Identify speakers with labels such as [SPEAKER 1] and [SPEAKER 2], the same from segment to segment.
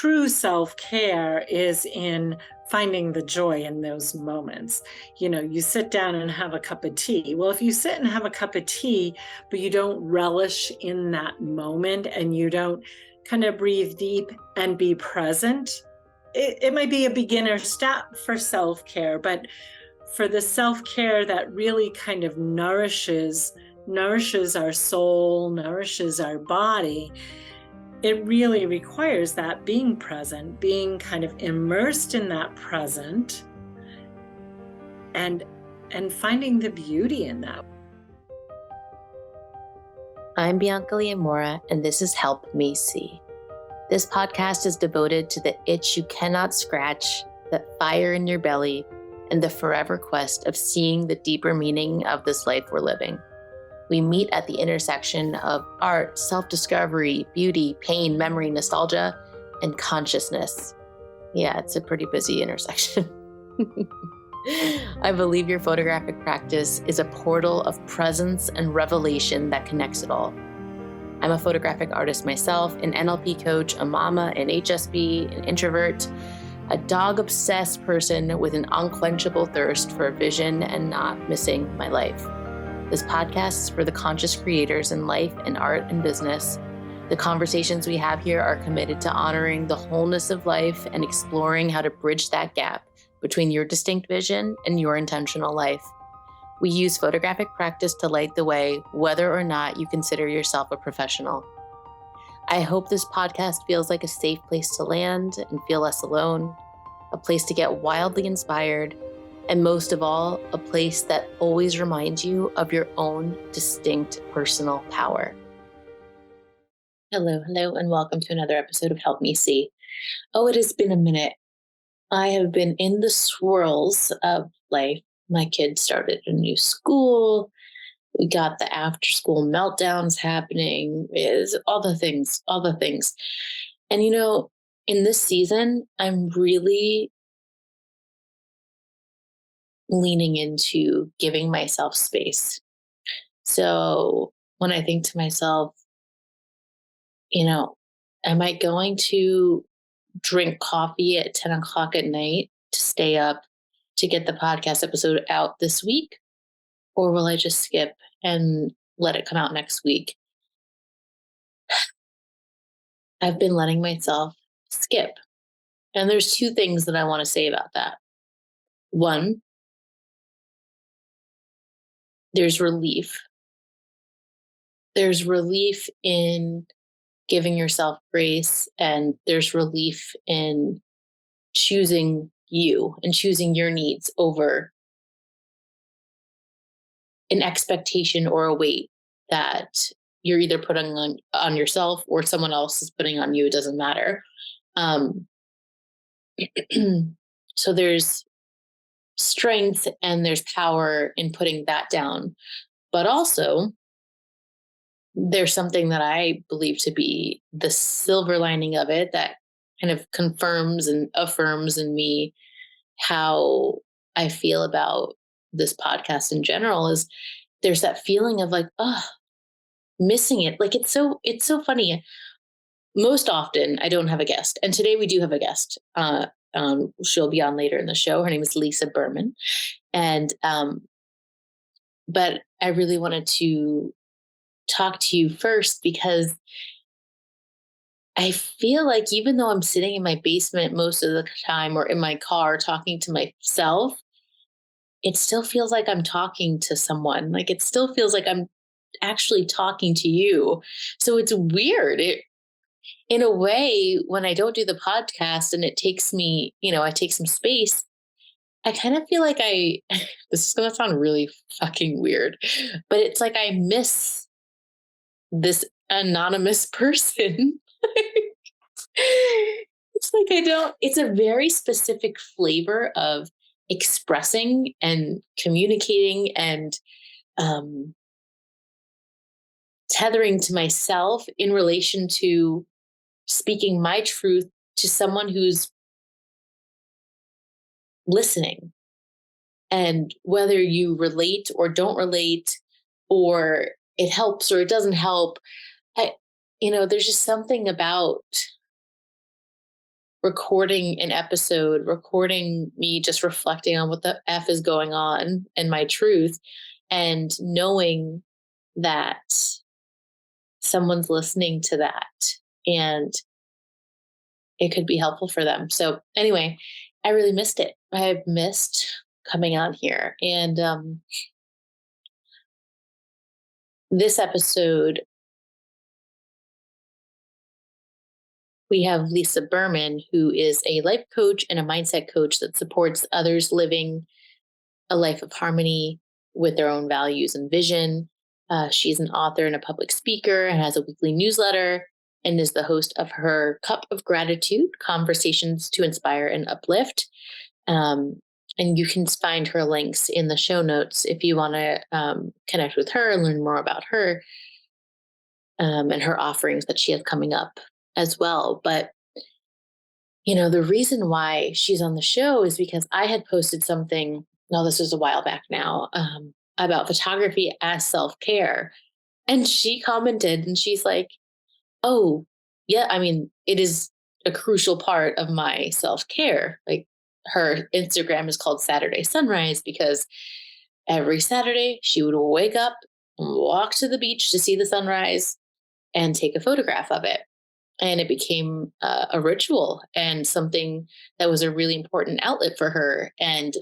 [SPEAKER 1] true self-care is in finding the joy in those moments. You sit down and have a cup of tea. Well, if you sit and have a cup of tea, but you don't relish in that moment and you don't kind of breathe deep and be present, it might be a beginner step for self-care, but for the self-care that really kind of nourishes our soul, nourishes our body, it really requires that being present, being kind of immersed in that present, and finding the beauty in that.
[SPEAKER 2] I'm Bianca Leamora, and this is Help Me See. This podcast is devoted to the itch you cannot scratch, that fire in your belly, and the forever quest of seeing the deeper meaning of this life we're living. We meet at the intersection of art, self-discovery, beauty, pain, memory, nostalgia, and consciousness. Yeah, it's a pretty busy intersection. I believe your photographic practice is a portal of presence and revelation that connects it all. I'm a photographic artist myself, an NLP coach, a mama, an HSP, an introvert, a dog-obsessed person with an unquenchable thirst for vision and not missing my life. This podcast is for the conscious creators in life and art and business. The conversations we have here are committed to honoring the wholeness of life and exploring how to bridge that gap between your distinct vision and your intentional life. We use photographic practice to light the way, whether or not you consider yourself a professional. I hope this podcast feels like a safe place to land and feel less alone, a place to get wildly inspired, and most of all, a place that always reminds you of your own distinct personal power. Hello, and welcome to another episode of Help Me See. Oh, it has been a minute. I have been in the swirls of life. My kids started a new school. We got the after-school meltdowns happening. Is all the things. And in this season, I'm really leaning into giving myself space. So when I think to myself, am I going to drink coffee at 10 o'clock at night to stay up to get the podcast episode out this week? Or will I just skip and let it come out next week? I've been letting myself skip. And there's two things that I want to say about that. One, there's relief. There's relief in giving yourself grace, and there's relief in choosing you and choosing your needs over an expectation or a weight that you're either putting on yourself or someone else is putting on you. It doesn't matter. So there's strength and there's power in putting that down. But also, there's something that I believe to be the silver lining of it that kind of confirms and affirms in me how I feel about this podcast in general is there's that feeling of like, missing it. Like it's so funny. Most often I don't have a guest. And today we do have a guest. She'll be on later in the show. Her name is Lisa Berman. And, but I really wanted to talk to you first because I feel like even though I'm sitting in my basement most of the time or in my car talking to myself, it still feels like I'm talking to someone. Like it still feels like I'm actually talking to you. So it's weird. In a way, when I don't do the podcast and it takes me, I take some space, I kind of feel like this is going to sound really fucking weird, but it's like I miss this anonymous person. It's like it's a very specific flavor of expressing and communicating and tethering to myself in relation to speaking my truth to someone who's listening. And whether you relate or don't relate, or it helps or it doesn't help, there's just something about recording an episode, recording me just reflecting on what the F is going on and my truth, and knowing that someone's listening to that and it could be helpful for them. So, anyway, I really missed it. I missed coming on here. And this episode, we have Lisa Berman, who is a life coach and a mindset coach that supports others living a life of harmony with their own values and vision. She's an author and a public speaker and has a weekly newsletter and is the host of her Cup of Gratitude Conversations to Inspire and Uplift. And you can find her links in the show notes if you want to connect with her and learn more about her and her offerings that she has coming up as well. But, the reason why she's on the show is because I had posted something, no, this was a while back now, about photography as self-care. And she commented and she's like, oh, yeah, I mean, it is a crucial part of my self-care. Like, her Instagram is called Saturday Sunrise because every Saturday she would wake up and walk to the beach to see the sunrise and take a photograph of it. And it became a ritual and something that was a really important outlet for her. And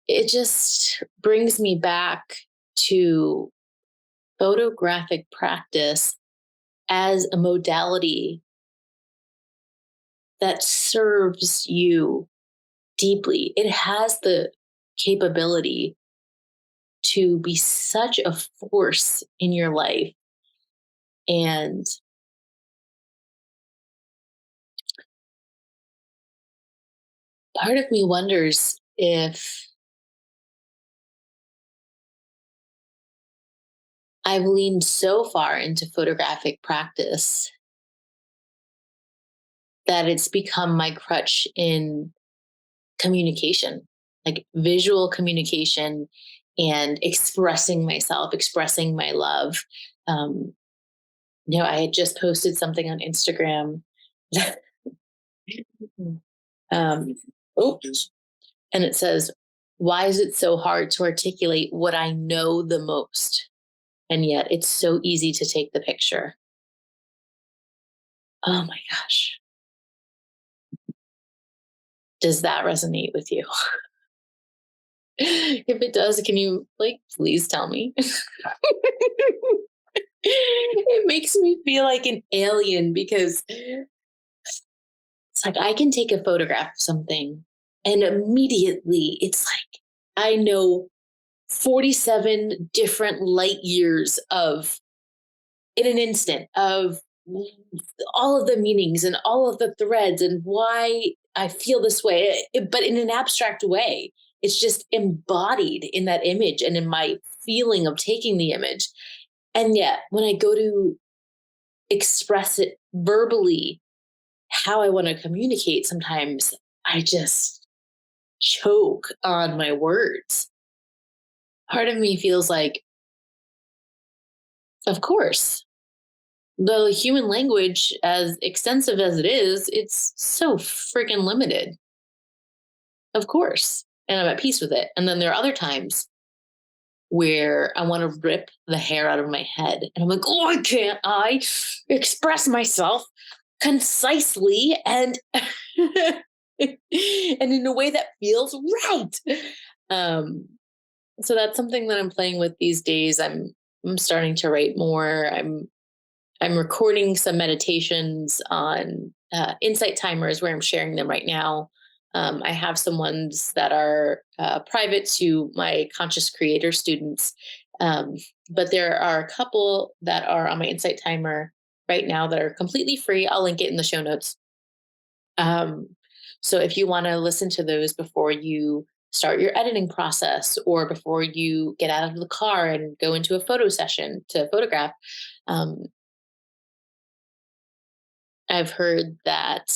[SPEAKER 2] it just brings me back to photographic practice as a modality that serves you deeply. It has the capability to be such a force in your life. And part of me wonders if I've leaned so far into photographic practice that it's become my crutch in communication, like visual communication and expressing myself, expressing my love. Um, I had just posted something on Instagram. um, oops, and it says, "Why is it so hard to articulate what I know the most? And yet it's so easy to take the picture." Oh my gosh. Does that resonate with you? If it does, can you please tell me? It makes me feel like an alien because it's like I can take a photograph of something and immediately it's like I know 47 different light years of, in an instant, of all of the meanings and all of the threads and why I feel this way, but in an abstract way. It's just embodied in that image and in my feeling of taking the image. And yet, when I go to express it verbally, how I want to communicate, sometimes I just choke on my words. Part of me feels like, of course, the human language, as extensive as it is, it's so freaking limited. Of course. And I'm at peace with it. And then there are other times where I want to rip the hair out of my head. And I'm like, oh, why can't I express myself concisely and and in a way that feels right? Um, so that's something that I'm playing with these days. I'm starting to write more. I'm recording some meditations on insight timers where I'm sharing them right now. I have some ones that are private to my conscious creator students, but there are a couple that are on my insight timer right now that are completely free. I'll link it in the show notes. Um, so if you want to listen to those before you start your editing process or before you get out of the car and go into a photo session to photograph, um, I've heard that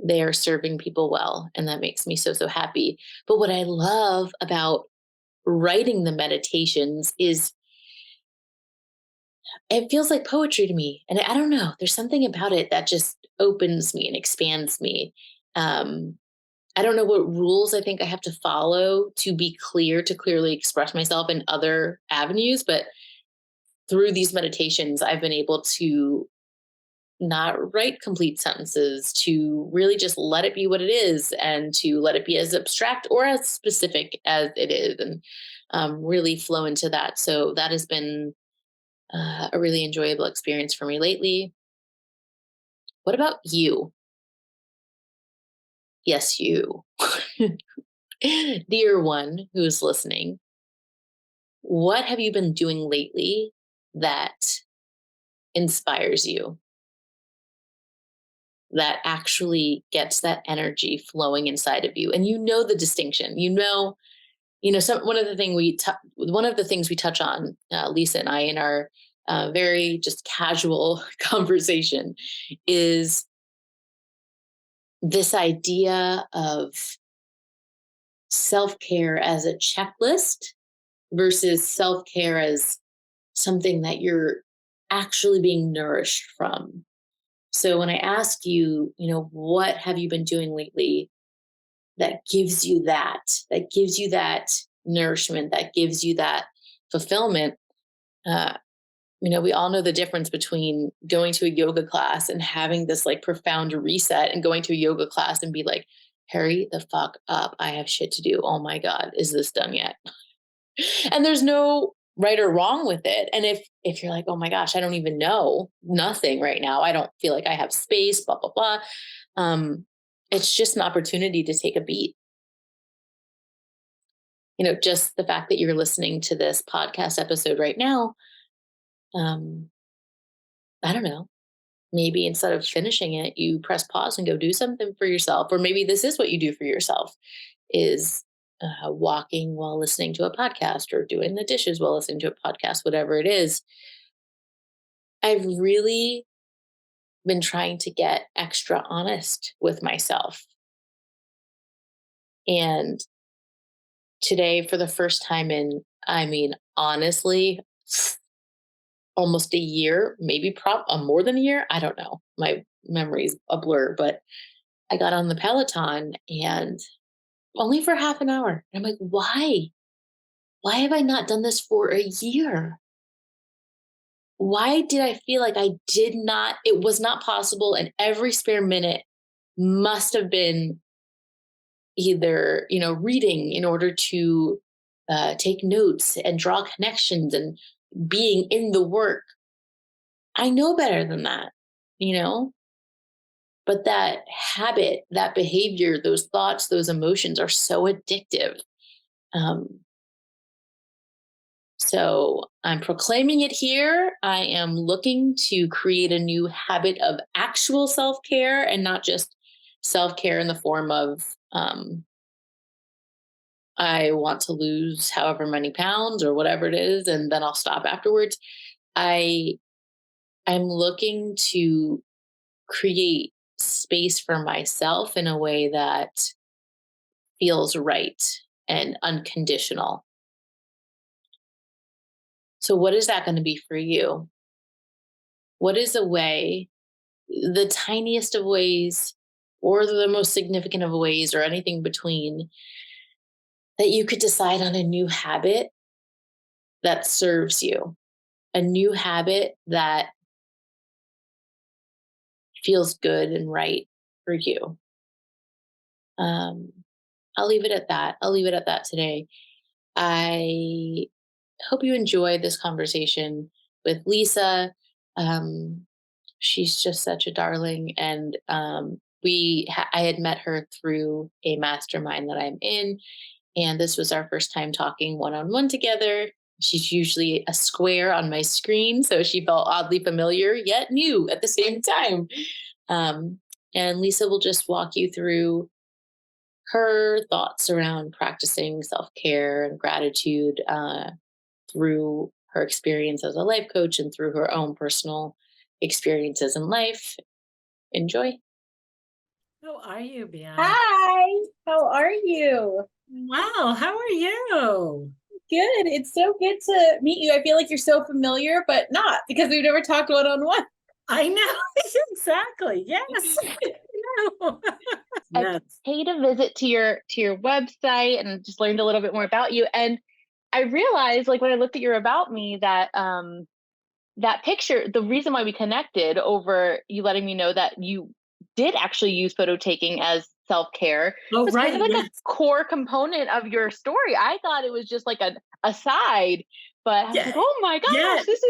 [SPEAKER 2] they are serving people well, and that makes me so, so happy. But what I love about writing the meditations is it feels like poetry to me. And I don't know, there's something about it that just opens me and expands me. Um, I don't know what rules I think I have to follow to be clear, to clearly express myself in other avenues. But through these meditations, I've been able to not write complete sentences, to really just let it be what it is, and to let it be as abstract or as specific as it is, and really flow into that. So that has been a really enjoyable experience for me lately. What about you? Yes, you. Dear one who's listening, what have you been doing lately that inspires you, that actually gets that energy flowing inside of you? And you know the distinction. Some one of the things we touch on, Lisa and I, in our very just casual conversation, is this idea of self care as a checklist versus self care as something that you're actually being nourished from. So when I ask you, what have you been doing lately that gives you that nourishment, that gives you that fulfillment? Uh, we all know the difference between going to a yoga class and having this like profound reset, and going to a yoga class and be like, hurry the fuck up. I have shit to do. Oh my God, is this done yet? And there's no right or wrong with it. And if you're like, oh my gosh, I don't even know nothing right now, I don't feel like I have space, blah blah blah, it's just an opportunity to take a beat. Just the fact that you're listening to this podcast episode right now, um I don't know, maybe instead of finishing it, you press pause and go do something for yourself. Or maybe this is what you do for yourself, is walking while listening to a podcast, or doing the dishes while listening to a podcast, whatever it is. I've really been trying to get extra honest with myself. And today, for the first time in, I mean, honestly, almost a year, maybe more than a year. I don't know. My memory's a blur, but I got on the Peloton, and only for half an hour. And I'm like, why? Why have I not done this for a year? Why did I feel like it was not possible? And every spare minute must have been either, reading in order to take notes and draw connections and being in the work. I know better than that, you know? But that habit, that behavior, those thoughts, those emotions are so addictive. Um, So I'm proclaiming it here. I am looking to create a new habit of actual self care, and not just self care in the form of, I want to lose however many pounds or whatever it is, and then I'll stop afterwards. I I'm looking to create space for myself in a way that feels right and unconditional. So what is that going to be for you? What is a way, the tiniest of ways or the most significant of ways, or anything between, that you could decide on a new habit that serves you, a new habit that feels good and right for you? um, I'll leave it at that. I'll leave it at that today. I hope you enjoyed this conversation with Lisa. um, she's just such a darling, and I had met her through a mastermind that I'm in, and this was our first time talking one on one together. She's usually a square on my screen, so she felt oddly familiar yet new at the same time. Um, and Lisa will just walk you through her thoughts around practicing self care and gratitude, through her experience as a life coach and through her own personal experiences in life. Enjoy.
[SPEAKER 1] How are you, Bianca?
[SPEAKER 3] Hi, how are you?
[SPEAKER 1] Wow, how are you?
[SPEAKER 2] Good. It's so good to meet you. I feel like you're so familiar, but not because we've never talked one on one.
[SPEAKER 1] I know. Exactly. Yes. No.
[SPEAKER 2] I
[SPEAKER 1] Yes.
[SPEAKER 2] paid a visit to your website and just learned a little bit more about you. And I realized, like when I looked at your about me, that that picture, the reason why we connected over you letting me know that you did actually use photo taking as self-care
[SPEAKER 1] Oh,
[SPEAKER 2] was kind of
[SPEAKER 1] right.
[SPEAKER 2] like a
[SPEAKER 1] Yes.
[SPEAKER 2] core component of your story. I thought it was just like an aside, but I was
[SPEAKER 1] Yeah.
[SPEAKER 2] like, oh my
[SPEAKER 1] Yeah.
[SPEAKER 2] gosh, this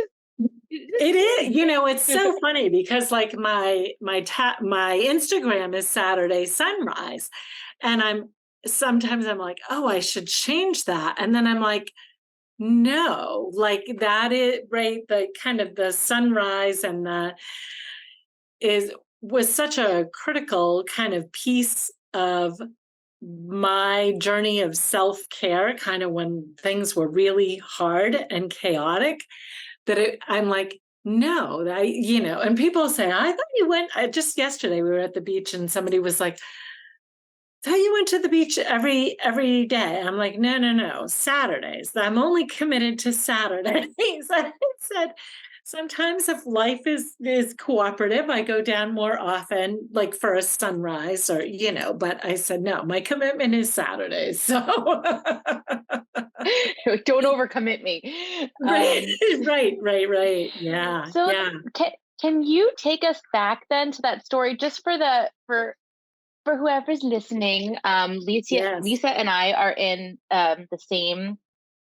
[SPEAKER 1] It
[SPEAKER 2] is
[SPEAKER 1] is,
[SPEAKER 2] huge.
[SPEAKER 1] it's so funny because like my Instagram is Saturday sunrise, and I'm like, oh, I should change that. And then I'm like, no, like that is right, the kind of the sunrise and the is was such a critical kind of piece of my journey of self-care, kind of when things were really hard and chaotic, I'm like, no, and people say, I thought you went, just yesterday we were at the beach and somebody was like, I thought you went to the beach every day. I'm like, no, no, no, Saturdays. I'm only committed to Saturdays. I said, sometimes if life is cooperative, I go down more often, like for a sunrise or, but I said, no, my commitment is Saturdays. So
[SPEAKER 2] Don't overcommit me.
[SPEAKER 1] right, right. Yeah,
[SPEAKER 2] So
[SPEAKER 1] yeah,
[SPEAKER 2] can you take us back then to that story just for for whoever's listening?
[SPEAKER 1] yes,
[SPEAKER 2] Lisa and I are in the same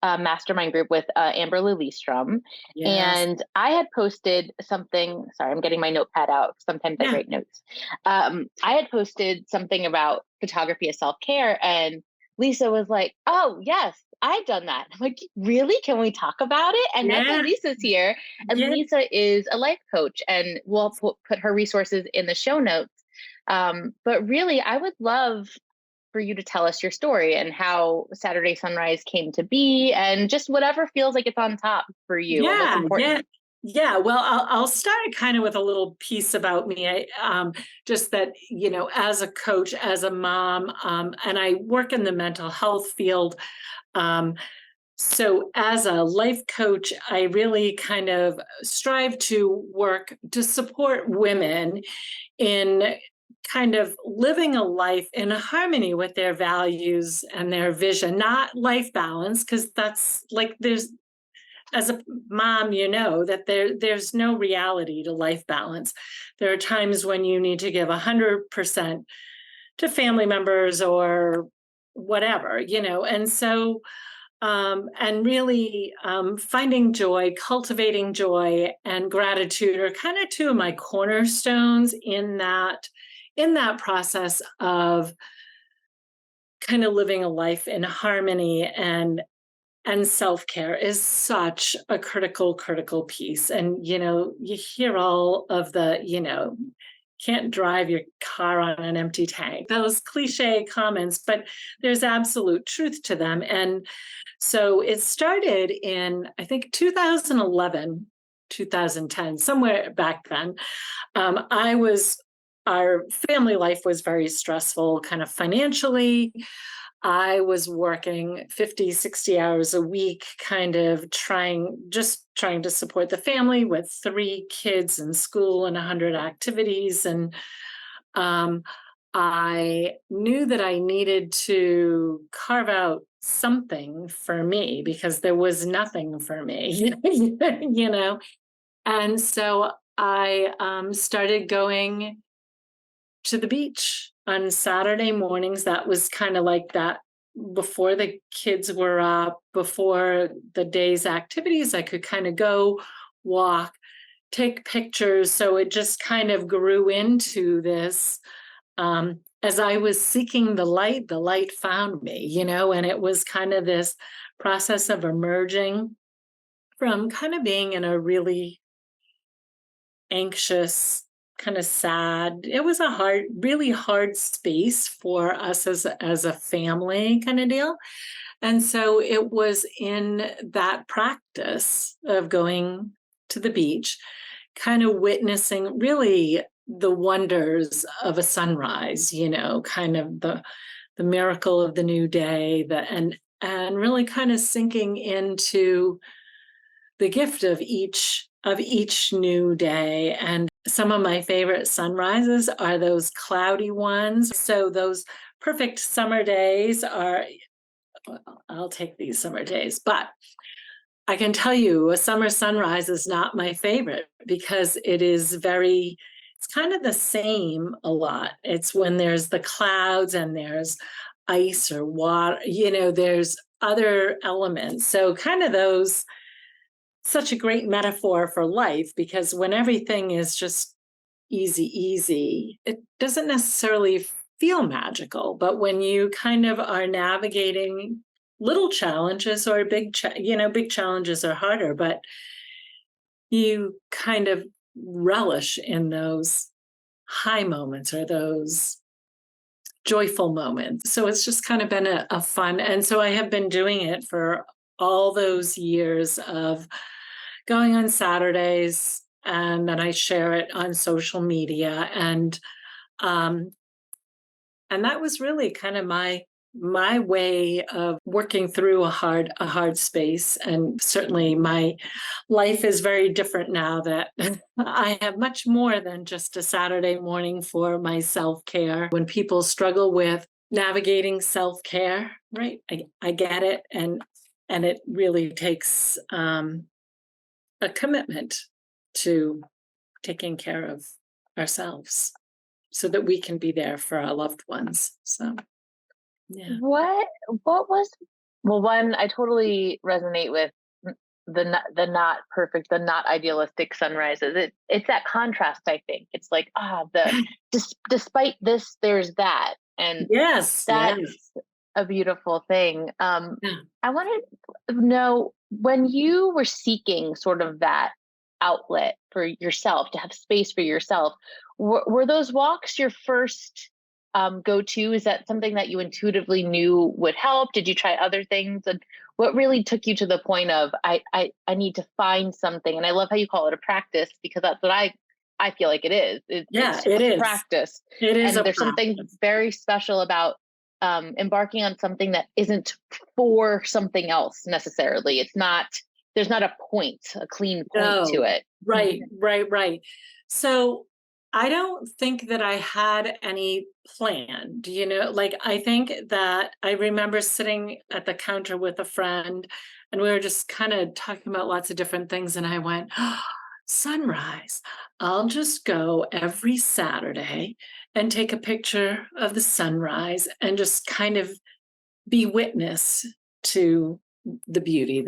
[SPEAKER 2] mastermind group with Amber Lilystrom,
[SPEAKER 1] yes.
[SPEAKER 2] and I had posted something. Sorry, I'm getting my notepad out. Sometimes I
[SPEAKER 1] Yeah.
[SPEAKER 2] write notes. I had posted something about photography as self care, and Lisa was like, "Oh yes, I've done that." I'm like, "Really? Can we talk about it?" And that's why
[SPEAKER 1] Yeah.
[SPEAKER 2] Lisa's here. And
[SPEAKER 1] Yeah.
[SPEAKER 2] Lisa is a life coach, and we'll put her resources in the show notes. But really, I would love for you to tell us your story and how Saturday Sunrise came to be, and just whatever feels like it's on top for you and what's
[SPEAKER 1] Yeah. Yeah.
[SPEAKER 2] important.
[SPEAKER 1] Yeah. Well, I'll start kind of with a little piece about me. Just that, as a coach, as a mom, and I work in the mental health field. Um, so as a life coach, I really kind of strive to work to support women in kind of living a life in harmony with their values and their vision, not life balance, because that's like as a mom, that there's no reality to life balance. There are times when you need to give 100% to family members or whatever, and so and really finding joy, cultivating joy and gratitude are kind of two of my cornerstones in that process of kind of living a life in harmony and self-care is such a critical piece. And you hear all of the can't drive your car on an empty tank, those cliche comments, but there's absolute truth to them. And so it started in, I think, 2011, 2010, somewhere back then. I was, our family life was very stressful, kind of financially. I was working 50, 60 hours a week, kind of just trying to support the family with 3 kids in school and 100 activities. And um, I knew that I needed to carve out something for me because there was nothing for me, you know? And so I started going to the beach on Saturday mornings. That was kind of like that before the kids were up, before the day's activities. I could kind of go walk, take pictures. So it just kind of grew into this. As I was seeking the light found me, and it was kind of this process of emerging from kind of being in a really anxious, kind of sad. It was a really hard space for us as a family kind of deal. And so it was in that practice of going to the beach, kind of witnessing really the wonders of a sunrise, kind of the miracle of the new day, and really kind of sinking into the gift of each new day. And some of my favorite sunrises are those cloudy ones. So those perfect summer days are, well, I'll take these summer days, but I can tell you a summer sunrise is not my favorite because it's kind of the same a lot. It's when there's the clouds and there's ice or water, there's other elements. So kind of those, such a great metaphor for life, because when everything is just easy, easy, it doesn't necessarily feel magical. But when you kind of are navigating little challenges or big challenges are harder, but you kind of relish in those high moments or those joyful moments. So it's just kind of been a fun. And so I have been doing it for all those years of going on Saturdays, and then I share it on social media. Um, and that was really kind of my way of working through a hard space. And certainly my life is very different now that I have much more than just a Saturday morning for my self-care. When people struggle with navigating self-care, right? I get it. And it really takes a commitment to taking care of ourselves so that we can be there for our loved ones. So, yeah.
[SPEAKER 2] What what was well, one, I totally resonate with the not perfect, the not idealistic sunrises. It's that contrast, I think. It's like, despite this, there's that. And
[SPEAKER 1] Yes,
[SPEAKER 2] that's
[SPEAKER 1] yes.
[SPEAKER 2] a beautiful thing.
[SPEAKER 1] Yeah.
[SPEAKER 2] I wanted to know, when you were seeking sort of that outlet for yourself, to have space for yourself, were those walks your first go to? Is that something that you intuitively knew would help? Did you try other things? And what really took you to the point of, I need to find something? And I love how you call it a practice, because that's what I feel like it is.
[SPEAKER 1] Yeah,
[SPEAKER 2] It's
[SPEAKER 1] it
[SPEAKER 2] a
[SPEAKER 1] is.
[SPEAKER 2] practice.
[SPEAKER 1] It is
[SPEAKER 2] And
[SPEAKER 1] a
[SPEAKER 2] there's something
[SPEAKER 1] practice.
[SPEAKER 2] very special about embarking on something that isn't for something else necessarily. There's not a point, a clean point to
[SPEAKER 1] No.
[SPEAKER 2] it.
[SPEAKER 1] Right, right, right. So I don't think that I had any plan. Like I think that I remember sitting at the counter with a friend and we were just kind of talking about lots of different things. And I went, "Oh, sunrise. I'll just go every Saturday and take a picture of the sunrise and just kind of be witness to the beauty.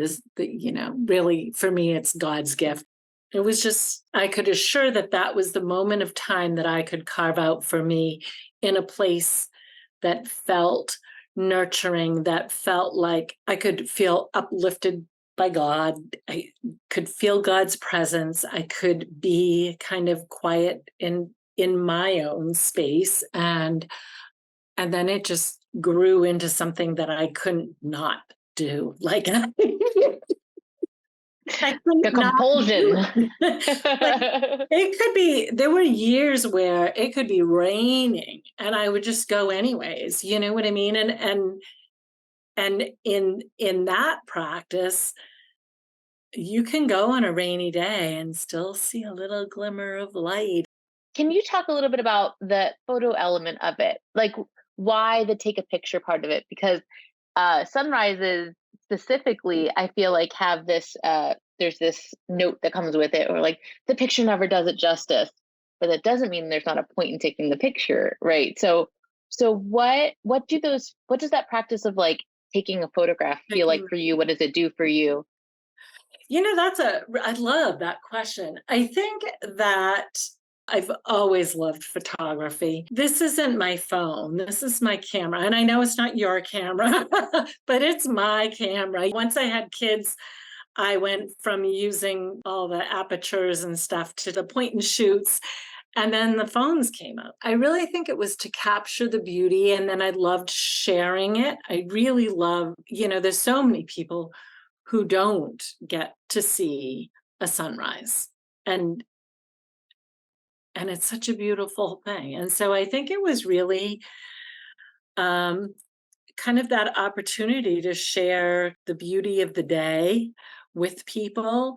[SPEAKER 1] Really for me, it's God's gift. It was just, I could assure that that was the moment of time that I could carve out for me in a place that felt nurturing, that felt like I could feel uplifted by God. I could feel God's presence. I could be kind of quiet in my own space. And then it just grew into something that I couldn't not do. Like I
[SPEAKER 2] The
[SPEAKER 1] couldn't not do
[SPEAKER 2] compulsion.
[SPEAKER 1] it. Like it could be, there were years where it could be raining and I would just go anyways. You know what I mean? And in that practice, you can go on a rainy day and still see a little glimmer of light.
[SPEAKER 2] Can you talk a little bit about the photo element of it? Like, why the take a picture part of it? Because sunrises specifically, I feel like have this, there's this note that comes with it, or like the picture never does it justice. But that doesn't mean there's not a point in taking the picture, right? So what does that practice of like taking a photograph feel like
[SPEAKER 1] Taking
[SPEAKER 2] for you? What does it do for you?
[SPEAKER 1] I love that question. I think that I've always loved photography. This isn't my phone. This is my camera. And I know it's not your camera, but it's my camera. Once I had kids, I went from using all the apertures and stuff to the point and shoots. And then the phones came out. I really think it was to capture the beauty. And then I loved sharing it. I really love, there's so many people who don't get to see a sunrise. And and it's such a beautiful thing. And so I think it was really um kind of that opportunity to share the beauty of the day with people.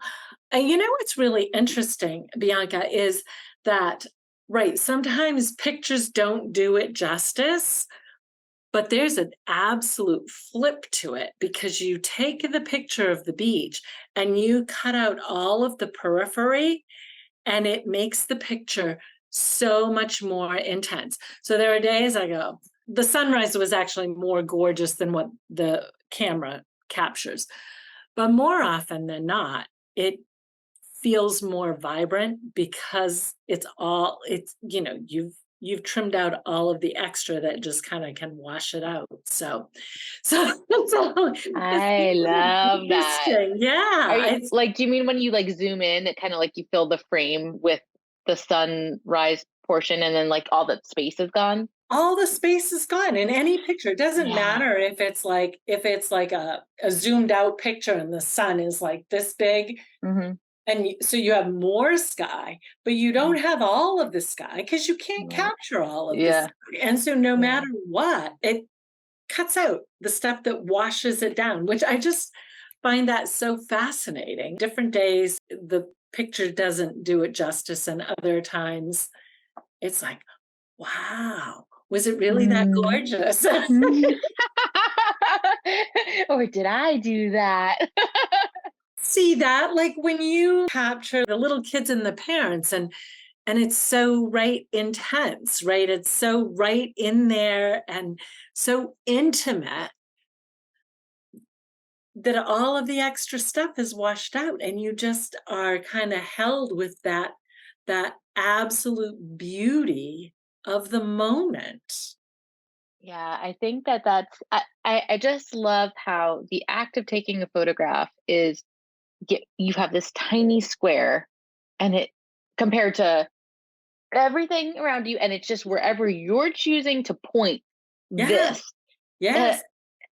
[SPEAKER 1] And you know what's really interesting, Bianca, is that, right, sometimes pictures don't do it justice, but there's an absolute flip to it because you take the picture of the beach and you cut out all of the periphery and it makes the picture so much more intense. So there are days I go, the sunrise was actually more gorgeous than what the camera captures. But more often than not, it feels more vibrant because you've trimmed out all of the extra that just kind of can wash it out. So it's
[SPEAKER 2] I
[SPEAKER 1] really
[SPEAKER 2] love that.
[SPEAKER 1] interesting.
[SPEAKER 2] Are
[SPEAKER 1] Yeah.
[SPEAKER 2] you
[SPEAKER 1] It's
[SPEAKER 2] like, do you mean when you like zoom in, it kind of like you fill the frame with the sunrise portion and then like all that space is gone?
[SPEAKER 1] all the space is gone in any picture. It doesn't
[SPEAKER 2] Yeah.
[SPEAKER 1] matter if it's like a zoomed out picture and the sun is like this big.
[SPEAKER 2] Hmm.
[SPEAKER 1] And so you have more sky, but you don't have all of the sky because you can't
[SPEAKER 2] Right.
[SPEAKER 1] capture all of the
[SPEAKER 2] Yeah.
[SPEAKER 1] sky. And so no
[SPEAKER 2] Yeah.
[SPEAKER 1] matter what, it cuts out the stuff that washes it down, which I just find that so fascinating. Different days, the picture doesn't do it justice, and other times it's like, wow, was it really that
[SPEAKER 2] Mm.
[SPEAKER 1] gorgeous?
[SPEAKER 2] Or did I do that?
[SPEAKER 1] See that? Like when you capture the little kids and the parents, and it's so right intense, right? It's so right in there and so intimate that all of the extra stuff is washed out and you just are kind of held with that absolute beauty of the moment.
[SPEAKER 2] Yeah, I think that I just love how the act of taking a photograph is you have this tiny square and it compared to everything around you, and it's just wherever you're choosing to point
[SPEAKER 1] Yeah.
[SPEAKER 2] this. Uh,
[SPEAKER 1] Yes.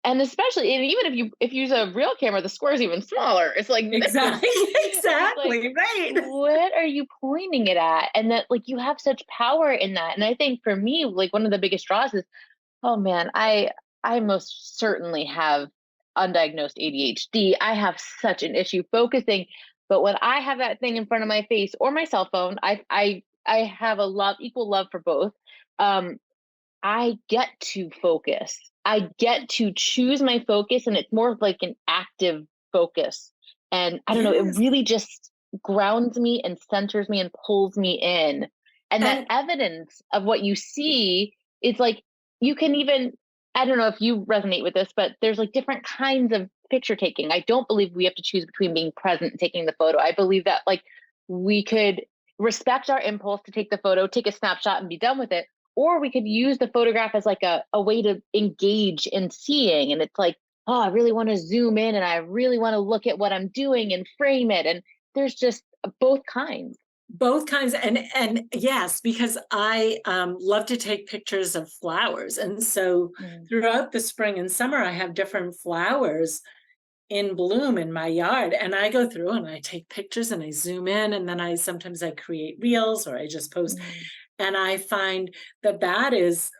[SPEAKER 2] and especially, and even if you use a real camera, the square is even smaller. It's like this.
[SPEAKER 1] Exactly.
[SPEAKER 2] It's like,
[SPEAKER 1] Exactly. Right.
[SPEAKER 2] what are you pointing it at? And that like you have such power in that. And I think for me, like one of the biggest draws is, oh man, I most certainly have undiagnosed ADHD. I have such an issue focusing, but when I have that thing in front of my face or my cell phone, I have a love equal love for both. Um, I get to focus. I get to choose my focus, and it's more of like an active focus. And I don't know, it
[SPEAKER 1] Yes.
[SPEAKER 2] really just grounds me and centers me and pulls me in. And that
[SPEAKER 1] And
[SPEAKER 2] evidence of what you see is like, you can even, I don't know if you resonate with this, but there's like different kinds of picture taking. I don't believe we have to choose between being present and taking the photo. I believe that like we could respect our impulse to take the photo, take a snapshot, and be done with it, or we could use the photograph as like a way to engage in seeing. And it's like, oh, I really want to zoom in and I really want to look at what I'm doing and frame it. And there's just both kinds.
[SPEAKER 1] both kinds, and yes, because I love to take pictures of flowers, and so
[SPEAKER 2] Mm,
[SPEAKER 1] throughout the spring and summer, I have different flowers in bloom in my yard, and I go through and I take pictures and I zoom in, and then I create reels or I just post,
[SPEAKER 2] mm,
[SPEAKER 1] and I find that that is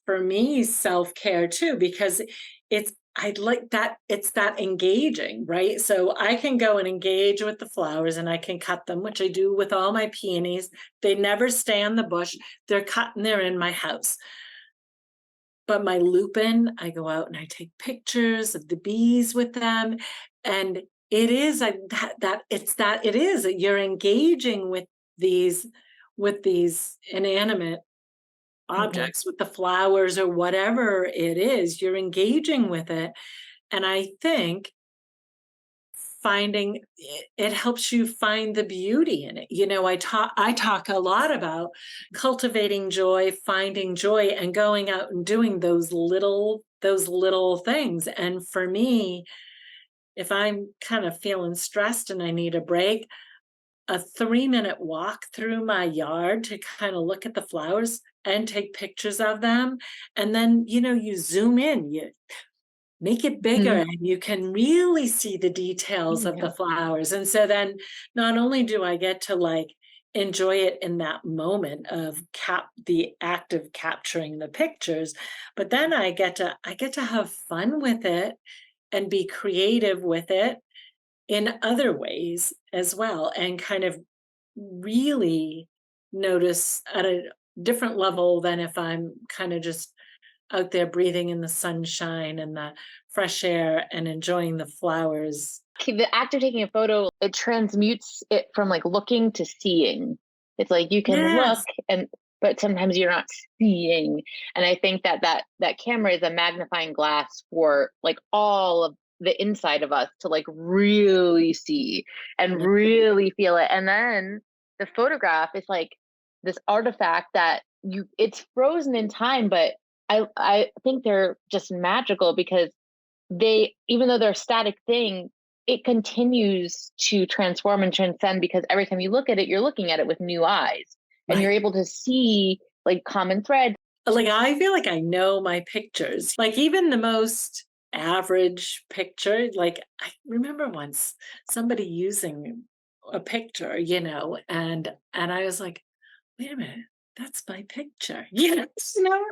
[SPEAKER 1] for me self-care too because it's I like that it's that engaging, right? So I can go and engage with the flowers and I can cut them, which I do with all my peonies. They never stay on the bush. They're cut and they're in my house. But my lupin, I go out and I take pictures of the bees with them. And it is like that it is that you're engaging with these inanimate
[SPEAKER 2] mhm,
[SPEAKER 1] objects, with the flowers or whatever it is, you're engaging with it. And I think finding it helps you find the beauty in it. I talk a lot about cultivating joy, finding joy, and going out and doing those little things. And for me, if I'm kind of feeling stressed and I need a break, a 3-minute walk through my yard to kind of look at the flowers and take pictures of them. And then, you zoom in, you make it bigger
[SPEAKER 2] mhm.
[SPEAKER 1] and you can really see the details of
[SPEAKER 2] Yeah.
[SPEAKER 1] the flowers. And so then not only do I get to like enjoy it in that moment of the act of capturing the pictures, but then I get to have fun with it and be creative with it in other ways as well, and kind of really notice at a different level than if I'm kind of just out there breathing in the sunshine and the fresh air and enjoying the flowers.
[SPEAKER 2] The act of taking a photo, it transmutes it from like looking to seeing. It's like you can look
[SPEAKER 1] Yes.
[SPEAKER 2] and but sometimes you're not seeing. And I think that that camera is a magnifying glass for like all of the inside of us to like really see and
[SPEAKER 1] Yeah.
[SPEAKER 2] really feel it. And then the photograph is like this artifact that you it's frozen in time, but I think they're just magical because they even though they're a static thing, it continues to transform and transcend because every time you look at it, you're looking at it with new eyes and you're
[SPEAKER 1] Right.
[SPEAKER 2] able to see like common threads.
[SPEAKER 1] Like, I feel like I know my pictures. Like, even the most average picture, like, I remember once somebody using a picture, and I was like, "Wait a minute, that's my picture."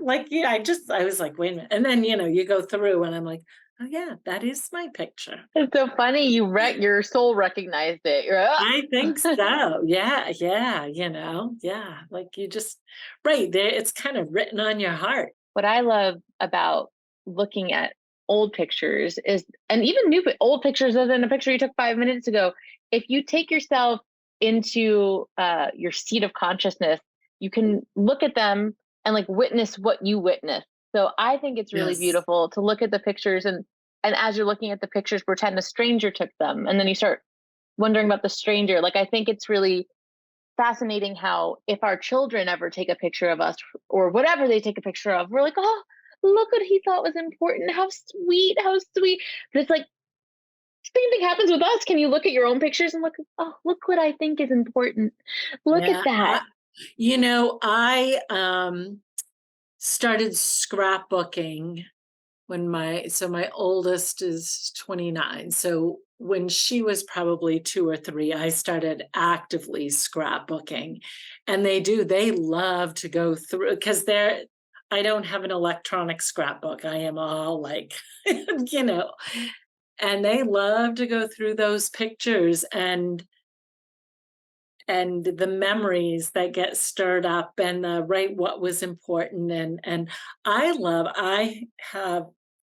[SPEAKER 1] Like, yeah, I was like, "Wait a minute." And then, you go through and I'm like, "Oh, yeah, that is my picture."
[SPEAKER 2] It's so funny your soul recognized it. You're like,
[SPEAKER 1] I
[SPEAKER 2] "Ah."
[SPEAKER 1] think so. Yeah, yeah, yeah. Like, you just right there, it's kind of written on your heart.
[SPEAKER 2] What I love about looking at old pictures is, and even old pictures, other than a picture you took 5 minutes ago, if you take yourself into your seat of consciousness, you can look at them and like witness what you witnessed. So I think it's really
[SPEAKER 1] Yes.
[SPEAKER 2] beautiful to look at the pictures and as you're looking at the pictures, pretend a stranger took them, and then you start wondering about the stranger. Like I think it's really fascinating how if our children ever take a picture of us or whatever they take a picture of, we're like, oh, look what he thought was important. How sweet, how sweet. But it's like same thing happens with us. Can you look at your own pictures and look, oh, look what I think is important. Look at
[SPEAKER 1] Yeah.
[SPEAKER 2] that.
[SPEAKER 1] I started scrapbooking when my oldest is 29. So when she was probably 2 or 3, I started actively scrapbooking. And they love to go through because I don't have an electronic scrapbook. I am all like, you know, and they love to go through those pictures and the memories that get stirred up and the right what was important, and I have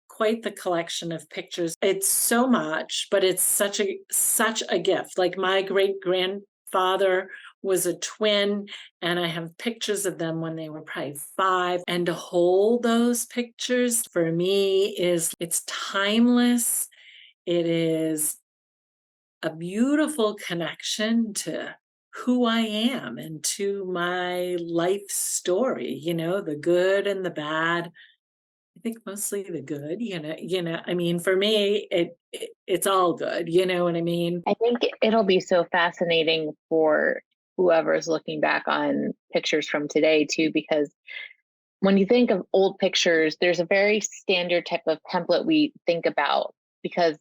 [SPEAKER 1] quite the collection of pictures. It's so much, but it's such a gift. Like, my great grandfather was a twin, and I have pictures of them when they were probably 5, and to hold those pictures for me is it's timeless. It is a beautiful connection to who I am and to my life story, the good and the bad. I think mostly the good, I mean, for me, it's all good, you know what I mean?
[SPEAKER 2] I think it'll be so fascinating for whoever's looking back on pictures from today too, because when you think of old pictures, there's a very standard type of template we think about because,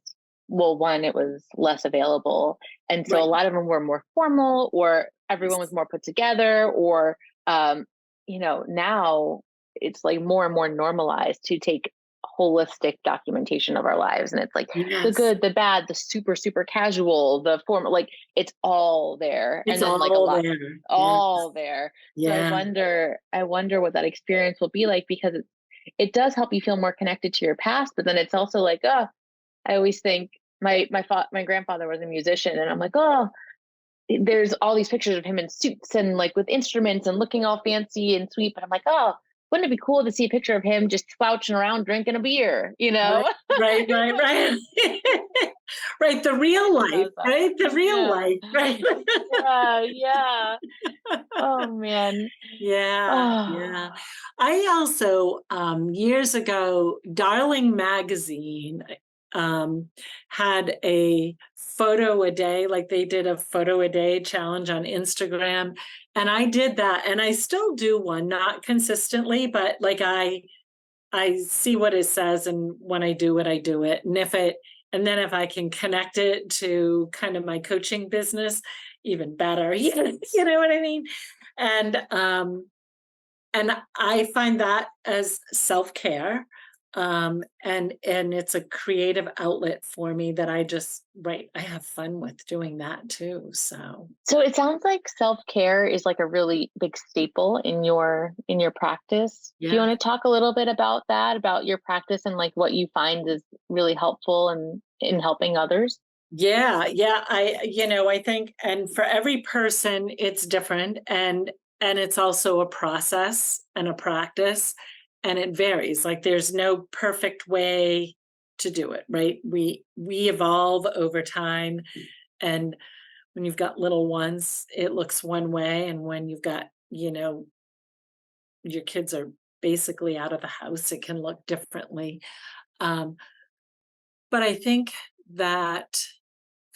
[SPEAKER 2] well, one, it was less available. And so a
[SPEAKER 1] Right.
[SPEAKER 2] lot of them were more formal or everyone was
[SPEAKER 1] Yes.
[SPEAKER 2] more put together, or, now it's like more and more normalized to take holistic documentation of our lives. And it's like the
[SPEAKER 1] Yes.
[SPEAKER 2] good, the bad, the super, super casual, the formal, like it's all there.
[SPEAKER 1] It's
[SPEAKER 2] And then like a
[SPEAKER 1] all
[SPEAKER 2] lot
[SPEAKER 1] there. Yeah.
[SPEAKER 2] all there. So
[SPEAKER 1] Yeah.
[SPEAKER 2] I wonder what that experience will be like because it does help you feel more connected to your past, but then it's also like, oh, I always think my grandfather was a musician and I'm like, oh, there's all these pictures of him in suits and like with instruments and looking all fancy and sweet, but I'm like, oh, wouldn't it be cool to see a picture of him just slouching around drinking a beer, you
[SPEAKER 1] Right,
[SPEAKER 2] know?
[SPEAKER 1] right, right, right. Right, the real
[SPEAKER 2] He
[SPEAKER 1] life,
[SPEAKER 2] does that.
[SPEAKER 1] right? The real
[SPEAKER 2] Yeah.
[SPEAKER 1] life, right?
[SPEAKER 2] Yeah, yeah. Oh man.
[SPEAKER 1] Yeah,
[SPEAKER 2] Oh.
[SPEAKER 1] yeah. I also, years ago, Darling Magazine, um, had a photo a day, like they did a photo a day challenge on Instagram. And I did that, and I still do one, not consistently, but like I see what it says, and when I do it. And then if I can connect it to kind of my coaching business, even better. You know what I mean? And and I find that as self-care. And it's a creative outlet for me that I have fun with doing that too. So
[SPEAKER 2] So it sounds like self-care is like a really big staple in your practice. Do you
[SPEAKER 1] yeah.
[SPEAKER 2] want to talk a little bit about that, about your practice and like what you find is really helpful in helping others?
[SPEAKER 1] Yeah, yeah. I think, and for every person, it's different, and it's also a process and a practice, and it varies. Like, there's no perfect way to do it, right? We evolve over time, and when you've got little ones, it looks one way, and when you've got, your kids are basically out of the house, it can look differently. Um, but I think that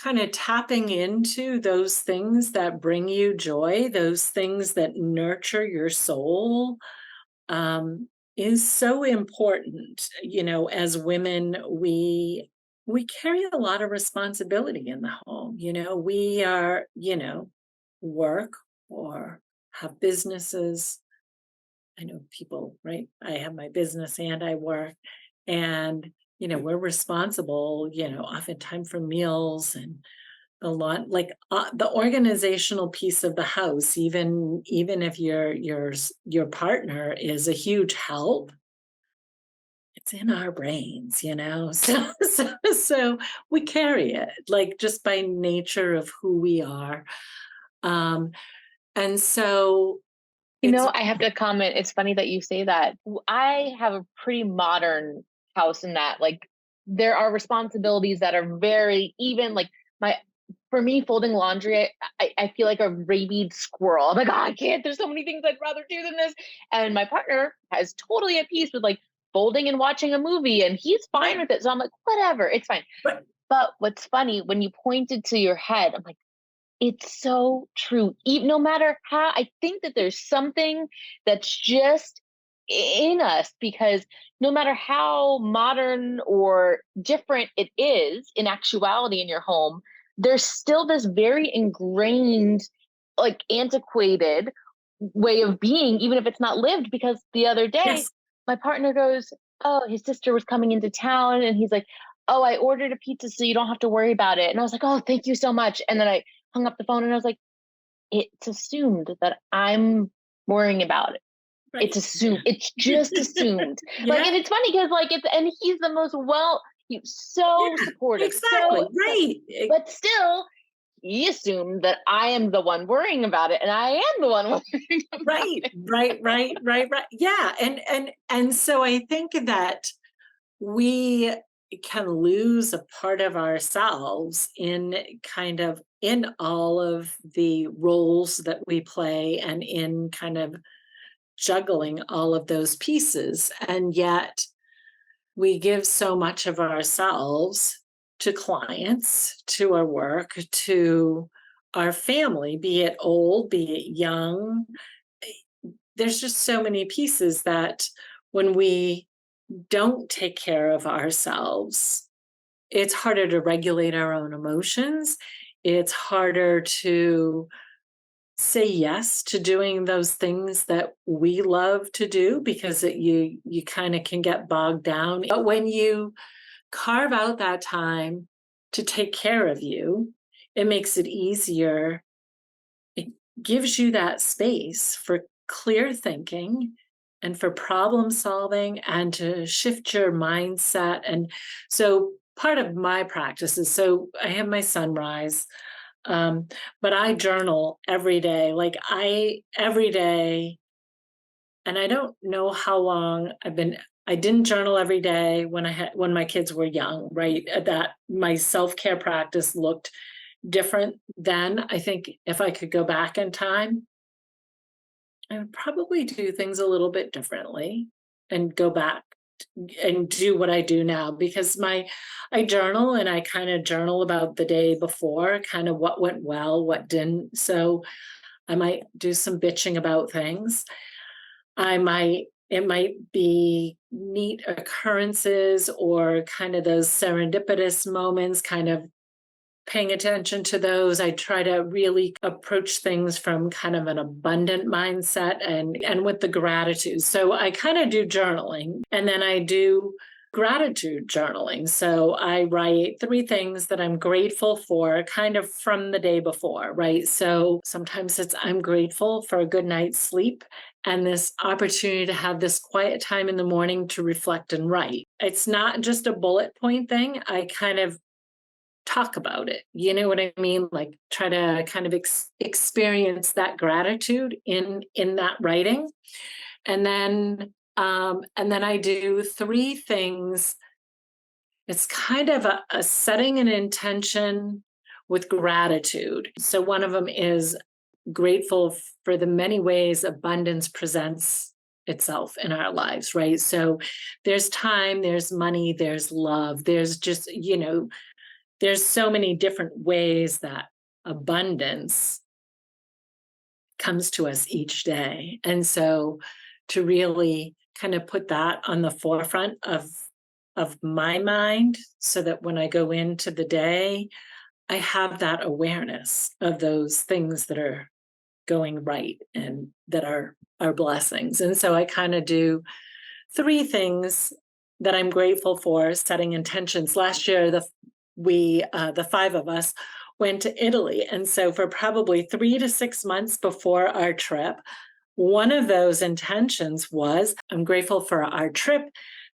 [SPEAKER 1] kind of tapping into those things that bring you joy, those things that nurture your soul, um, is so important. As women, we carry a lot of responsibility in the home. We are, work or have businesses. I know people, right? I have my business and I work, and we're responsible, oftentimes for meals and a lot, like, the organizational piece of the house, even if your partner is a huge help, it's in our brains, so we carry it, like, just by nature of who we are, um, and so
[SPEAKER 2] You
[SPEAKER 1] it's
[SPEAKER 2] know, I have to comment. It's funny that you say that. I have a pretty modern house in that, like, there are responsibilities that are very even. Like my, for me, folding laundry, I feel like a rabid squirrel. I'm like, oh, I can't. There's so many things I'd rather do than this. And my partner has totally at peace with like folding and watching a movie, and he's fine
[SPEAKER 1] right,
[SPEAKER 2] with it. So I'm like, whatever, it's fine.
[SPEAKER 1] right,
[SPEAKER 2] But what's funny when you pointed to your head, I'm like, it's so true. No matter how, I think that there's something that's just in us because no matter how modern or different it is in actuality in your home, there's still this very ingrained, like antiquated way of being, even if it's not lived. Because the other day,
[SPEAKER 1] yes,
[SPEAKER 2] my partner goes, oh, his sister was coming into town and he's like, oh, I ordered a pizza so you don't have to worry about it. And I was like, oh, thank you so much. And then I hung up the phone and I was like, it's assumed that I'm worrying about it. It's
[SPEAKER 1] right,
[SPEAKER 2] assumed. It's just assumed. Like,
[SPEAKER 1] yeah,
[SPEAKER 2] and it's funny because like and he's the most he's so
[SPEAKER 1] yeah,
[SPEAKER 2] supportive,
[SPEAKER 1] exactly,
[SPEAKER 2] so,
[SPEAKER 1] right.
[SPEAKER 2] but still, he assumed that I am the one worrying about it, and I am the one worrying about
[SPEAKER 1] Right,
[SPEAKER 2] it.
[SPEAKER 1] right, right, right, right. Yeah, and so I think that we can lose a part of ourselves in all of the roles that we play and in kind of juggling all of those pieces. And yet we give so much of ourselves to clients, to our work, to our family, be it old, be it young. There's just so many pieces that when we don't take care of ourselves, it's harder to regulate our own emotions. It's harder to say yes to doing those things that we love to do because you kind of can get bogged down. But when you carve out that time to take care of you, it makes it easier. It gives you that space for clear thinking and for problem solving and to shift your mindset. And so part of my practice is, so I have my sunrise, um, but I journal every day. Like, every day, and I don't know how long I didn't journal every day when my kids were young, right? That my self-care practice looked different then. I think if I could go back in time, I would probably do things a little bit differently and go back and do what I do now, because I journal and I kind of journal about the day before, kind of what went well, what didn't. So I might do some bitching about things. It might be neat occurrences or kind of those serendipitous moments, kind of paying attention to those. I try to really approach things from kind of an abundant mindset and with the gratitude. So I kind of do journaling, and then I do gratitude journaling. So I write 3 things that I'm grateful for kind of from the day before, right? So sometimes it's I'm grateful for a good night's sleep and this opportunity to have this quiet time in the morning to reflect and write. It's not just a bullet point thing. I kind of talk about it. You know what I mean? Like try to kind of experience that gratitude in that writing. And then I do 3 things. It's kind of a setting an intention with gratitude. So one of them is grateful for the many ways abundance presents itself in our lives, right? So there's time, there's money, there's love, there's just, there's so many different ways that abundance comes to us each day. And so to really kind of put that on the forefront of my mind so that when I go into the day, I have that awareness of those things that are going right and that are blessings. And so I kind of do 3 things that I'm grateful for, setting intentions. Last year, the 5 of us went to Italy, and so for probably 3 to 6 months before our trip, one of those intentions was I'm grateful for our trip,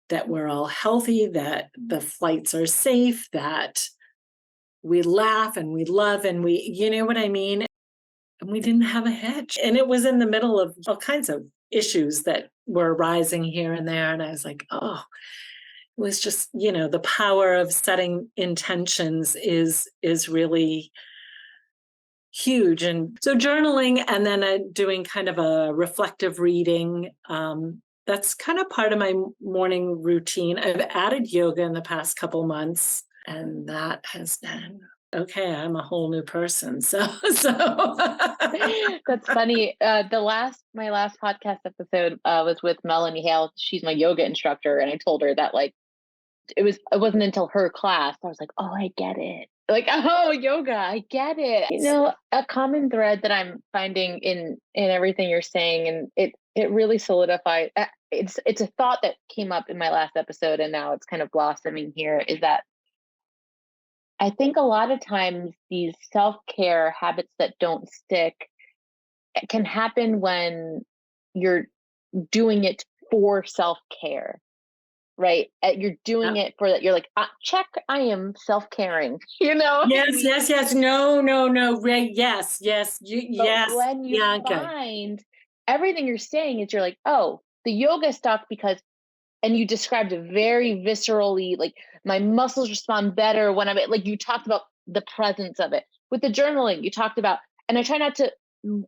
[SPEAKER 1] that we're all healthy, that the flights are safe, that we laugh and we love and you know what I mean? And we didn't have a hitch. And it was in the middle of all kinds of issues that were rising here and there. And I was like, oh, it was just, the power of setting intentions is really huge. And so journaling and then doing kind of a reflective reading. That's kind of part of my morning routine. I've added yoga in the past couple months, and that has been okay. I'm a whole new person. So
[SPEAKER 2] That's funny. My last podcast episode was with Melanie Hale. She's my yoga instructor, and I told her that like it wasn't until her class I was like, oh, I get it. Like, oh, yoga, I get it. A common thread that I'm finding in everything you're saying, and it really solidified. It's a thought that came up in my last episode, and now it's kind of blossoming here. Is that I think a lot of times these self-care habits that don't stick can happen when you're doing it for self-care, right? You're doing it for that. You're like, check, I am self-caring,
[SPEAKER 1] Yes, yes, yes. No, no, no. Right. Yes, yes.
[SPEAKER 2] But
[SPEAKER 1] Yes,
[SPEAKER 2] when you
[SPEAKER 1] Bianca.
[SPEAKER 2] find everything you're saying is you're like, oh, the yoga stuff because, and you described it very viscerally, like my muscles respond better when I'm like, you talked about the presence of it. With the journaling, you talked about, and I try not to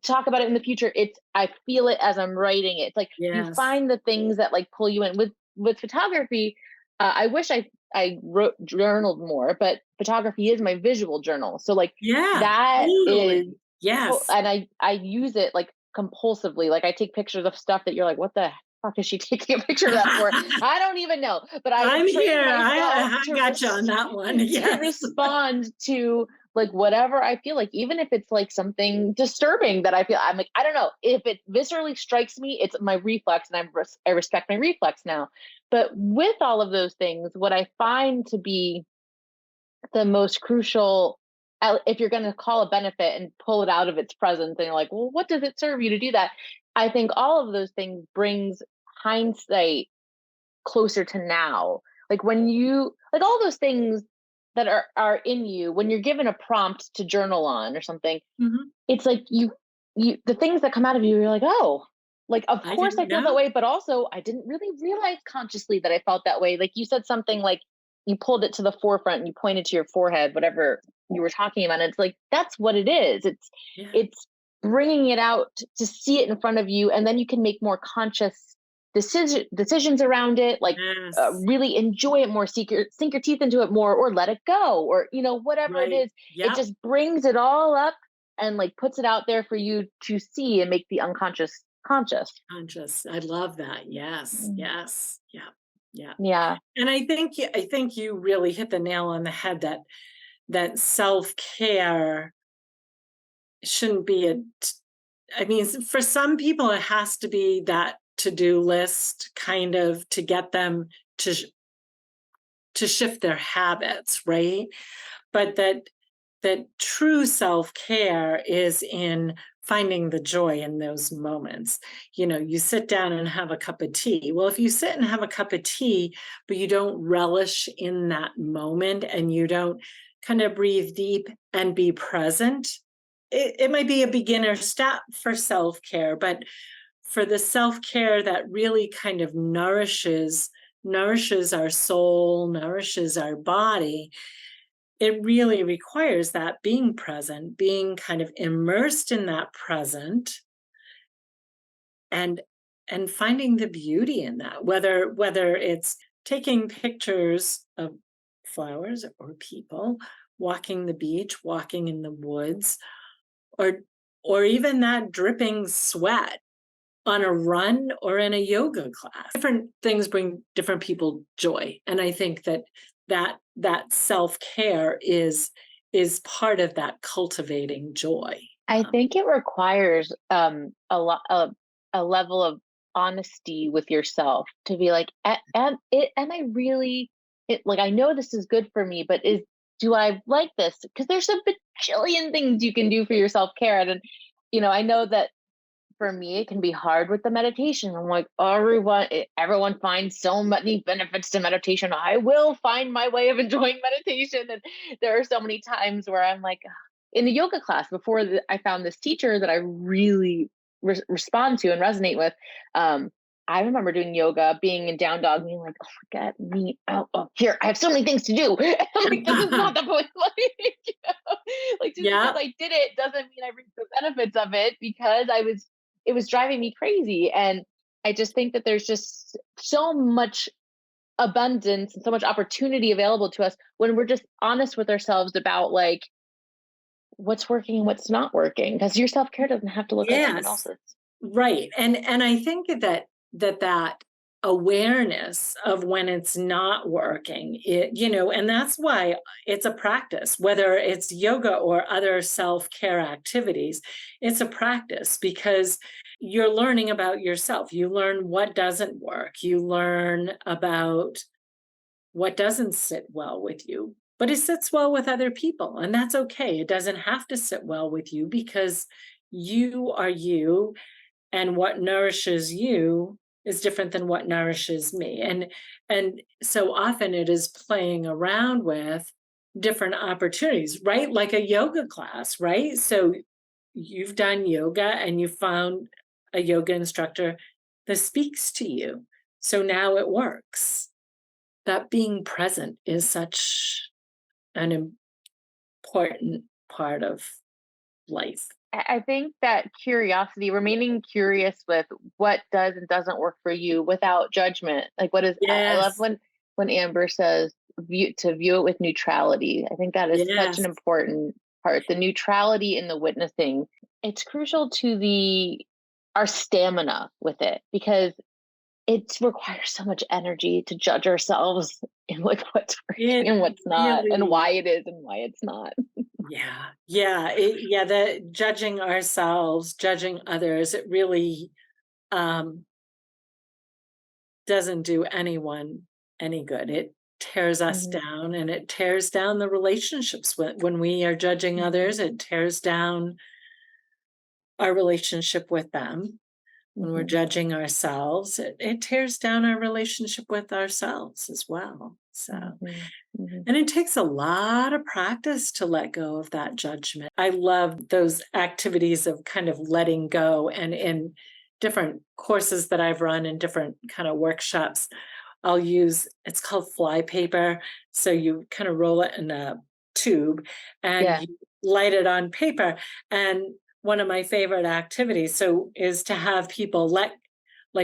[SPEAKER 2] talk about it in the future. I feel it as I'm writing it. It's like you
[SPEAKER 1] Yes.
[SPEAKER 2] find the things that like pull you in. With photography, I wish I wrote journaled more, but photography is my visual journal. So like
[SPEAKER 1] Yeah,
[SPEAKER 2] that is,
[SPEAKER 1] totally. Yes.
[SPEAKER 2] and I use it like compulsively. Like I take pictures of stuff that you're like, what the fuck is she taking a picture of that for? I don't even know, but I have
[SPEAKER 1] I'm
[SPEAKER 2] trained
[SPEAKER 1] here.
[SPEAKER 2] myself
[SPEAKER 1] I got you on that one.
[SPEAKER 2] to
[SPEAKER 1] Yes.
[SPEAKER 2] respond to like whatever I feel like, even if it's like something disturbing that I feel. I'm like, I don't know, if it viscerally strikes me, it's my reflex, and I respect my reflex now. But with all of those things, what I find to be the most crucial, if you're going to call a benefit and pull it out of its presence, and you're like, well, what does it serve you to do that? I think all of those things brings hindsight closer to now. Like when you like all those things that are in you when you're given a prompt to journal on or something,
[SPEAKER 1] Mhm.
[SPEAKER 2] it's like you the things that come out of you, you're like, oh, like of
[SPEAKER 1] I
[SPEAKER 2] course I
[SPEAKER 1] didn't
[SPEAKER 2] feel that
[SPEAKER 1] know.
[SPEAKER 2] way, but also I didn't really realize consciously that I felt that way. Like you said something like you pulled it to the forefront and you pointed to your forehead, whatever you were talking about. And it's like that's what it is.
[SPEAKER 1] Yeah.
[SPEAKER 2] It's bringing it out to see it in front of you, and then you can make more conscious decisions around it. Like
[SPEAKER 1] Yes.
[SPEAKER 2] really enjoy it more, sink your teeth into it more, or let it go, or whatever it
[SPEAKER 1] Right.
[SPEAKER 2] is. It
[SPEAKER 1] Yep.
[SPEAKER 2] just brings it all up and like puts it out there for you to see and make the unconscious conscious.
[SPEAKER 1] Conscious. I love that. Yes.
[SPEAKER 2] Mm.
[SPEAKER 1] Yes. Yeah. Yeah.
[SPEAKER 2] Yeah.
[SPEAKER 1] And I think you really hit the nail on the head that that self-care shouldn't be I mean, for some people, it has to be that to-do list kind of to get them to to shift their habits, right? But that true self-care is in finding the joy in those moments. You sit down and have a cup of tea. Well, if you sit and have a cup of tea, but you don't relish in that moment and you don't kind of breathe deep and be present, it might be a beginner step for self-care, but for the self-care that really kind of nourishes our soul, nourishes our body, it really requires that being present, being kind of immersed in that present, and finding the beauty in that, whether it's taking pictures of flowers or people, walking the beach, walking in the woods, or even that dripping sweat on a run or in a yoga class. Different things bring different people joy, and I think that self-care is part of that cultivating joy.
[SPEAKER 2] I think it requires a level of honesty with yourself to be like, am I really it like I know this is good for me, but is do I like this? Because there's a bajillion things you can do for your self-care. And I know that for me, it can be hard with the meditation. I'm like, everyone finds so many benefits to meditation. I will find my way of enjoying meditation. And there are so many times where I'm like, in the yoga class before I found this teacher that I really respond to and resonate with. I remember doing yoga, being in down dog, being like, "Oh, forget me out of here! I have so many things to do." I'm like, "This is not the point." Like just because
[SPEAKER 1] Yeah,
[SPEAKER 2] I did it doesn't mean I reap the benefits of it because it was driving me crazy. And I just think that there's just so much abundance and so much opportunity available to us when we're just honest with ourselves about like what's working and what's not working. Because your self care doesn't have to look like someone
[SPEAKER 1] yes.
[SPEAKER 2] else's.
[SPEAKER 1] Right. And I think that awareness of when it's not working, and that's why it's a practice, whether it's yoga or other self-care activities, it's a practice because you're learning about yourself. You learn what doesn't work. You learn about what doesn't sit well with you, but it sits well with other people, and that's okay. It doesn't have to sit well with you because you are you, and what nourishes you is different than what nourishes me. And so often it is playing around with different opportunities, right? Like a yoga class, right? So you've done yoga and you found a yoga instructor that speaks to you. So now it works. That being present is such an important part of life.
[SPEAKER 2] I think that curiosity, remaining curious with what does and doesn't work for you without judgment. Like what is I love
[SPEAKER 1] Yes.
[SPEAKER 2] when Amber says view it with neutrality. I think that is such an
[SPEAKER 1] Yes.
[SPEAKER 2] important part. The neutrality in the witnessing. It's crucial to the our stamina with it because it requires so much energy to judge ourselves in like what's working
[SPEAKER 1] It
[SPEAKER 2] and what's not and
[SPEAKER 1] really
[SPEAKER 2] why it is and why it's not.
[SPEAKER 1] yeah, the judging ourselves, judging others, it really, um, doesn't do anyone any good. It tears us
[SPEAKER 2] Mhm,
[SPEAKER 1] down, and it tears down the relationships when we are judging
[SPEAKER 2] mhm,
[SPEAKER 1] others, it tears down our relationship with them. When we're
[SPEAKER 2] mhm,
[SPEAKER 1] judging ourselves, it tears down our relationship with ourselves as well, so
[SPEAKER 2] mhm, mhm.
[SPEAKER 1] and it takes a lot of practice to let go of that judgment. I love those activities of kind of letting go. And in different courses that I've run in different kind of workshops, I'll use it's called fly paper. So you kind of roll it in a tube and
[SPEAKER 2] Yeah.
[SPEAKER 1] you light it on paper. And one of my favorite activities is to have people like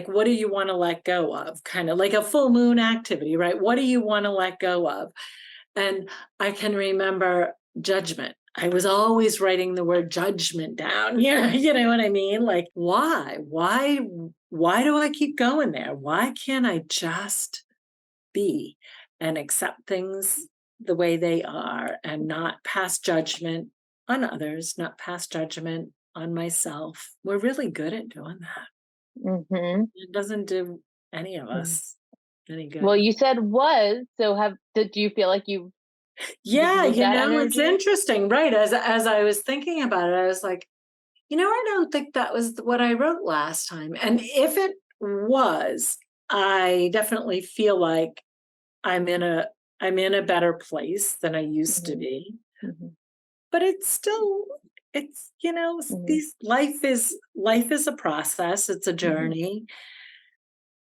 [SPEAKER 1] what do you want to let go of? Kind of like a full moon activity, right? What do you want to let go of? And I can remember judgment. I was always writing the word judgment down. Yeah, you know what I mean? Like, why? Why do I keep going there? Why can't I just be and accept things the way they are and not pass judgment on others, not pass judgment on myself. We're really good at doing that.
[SPEAKER 2] Mhm.
[SPEAKER 1] It doesn't do any of
[SPEAKER 2] Mhm.
[SPEAKER 1] us any
[SPEAKER 2] Well,
[SPEAKER 1] good.
[SPEAKER 2] you said was, so do you feel like you've
[SPEAKER 1] Yeah,
[SPEAKER 2] moved that
[SPEAKER 1] it's
[SPEAKER 2] energy?
[SPEAKER 1] interesting, right? As I was thinking about it, I was like, I don't think that was what I wrote last time. And if it was, I definitely feel like I'm in a I'm in a better place than I used to
[SPEAKER 2] Mhm,
[SPEAKER 1] be.
[SPEAKER 2] mhm,
[SPEAKER 1] But it's still it's
[SPEAKER 2] mhm,
[SPEAKER 1] these life is a process, it's a
[SPEAKER 2] mhm,
[SPEAKER 1] journey,